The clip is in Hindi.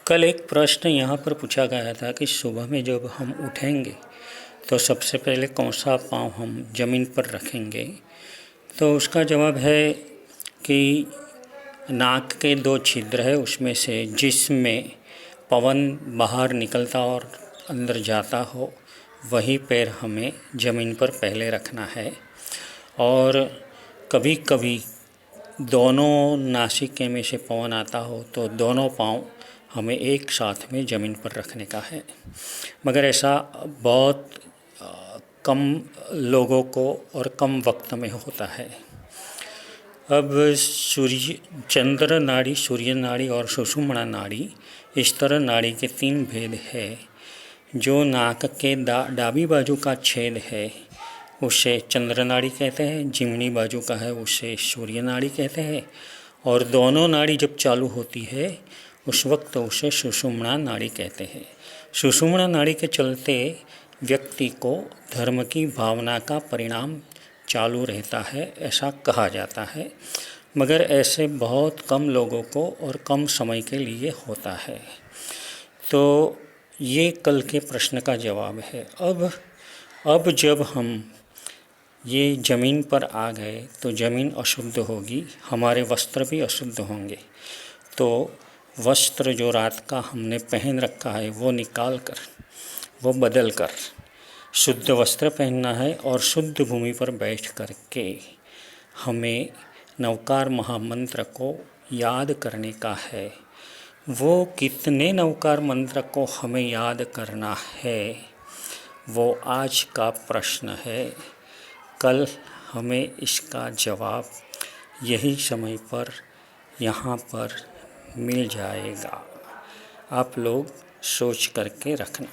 कल एक प्रश्न यहाँ पर पूछा गया था कि सुबह में जब हम उठेंगे तो सबसे पहले कौन सा पाँव हम ज़मीन पर रखेंगे। तो उसका जवाब है कि नाक के 2 छिद्र है, उसमें से जिसमें पवन बाहर निकलता और अंदर जाता हो वही पैर हमें ज़मीन पर पहले रखना है। और कभी कभी दोनों नासिके में से पवन आता हो तो दोनों पाँव हमें एक साथ में ज़मीन पर रखने का है, मगर ऐसा बहुत कम लोगों को और कम वक्त में होता है। अब चंद्र नाड़ी, सूर्य नाड़ी और सुषुम्ना नाड़ी, इस तरह नाड़ी के 3 भेद है। जो नाक के डाबी बाजू का छेद है उसे चंद्र नाड़ी कहते हैं, जिमनी बाजू का है उसे सूर्य नाड़ी कहते हैं, और दोनों नाड़ी जब चालू होती है उस वक्त उसे सुषुम्ना नाड़ी कहते हैं। सुषुम्ना नाड़ी के चलते व्यक्ति को धर्म की भावना का परिणाम चालू रहता है, ऐसा कहा जाता है, मगर ऐसे बहुत कम लोगों को और कम समय के लिए होता है। तो ये कल के प्रश्न का जवाब है। अब जब हम ये ज़मीन पर आ गए तो ज़मीन अशुद्ध होगी, हमारे वस्त्र भी अशुद्ध होंगे। तो वस्त्र जो रात का हमने पहन रखा है वो निकाल कर, वो बदल कर शुद्ध वस्त्र पहनना है और शुद्ध भूमि पर बैठ कर के हमें नवकार महामंत्र को याद करने का है। वो कितने नवकार मंत्र को हमें याद करना है वो आज का प्रश्न है। कल हमें इसका जवाब यही समय पर यहाँ पर मिल जाएगा। आप लोग सोच करके रखना।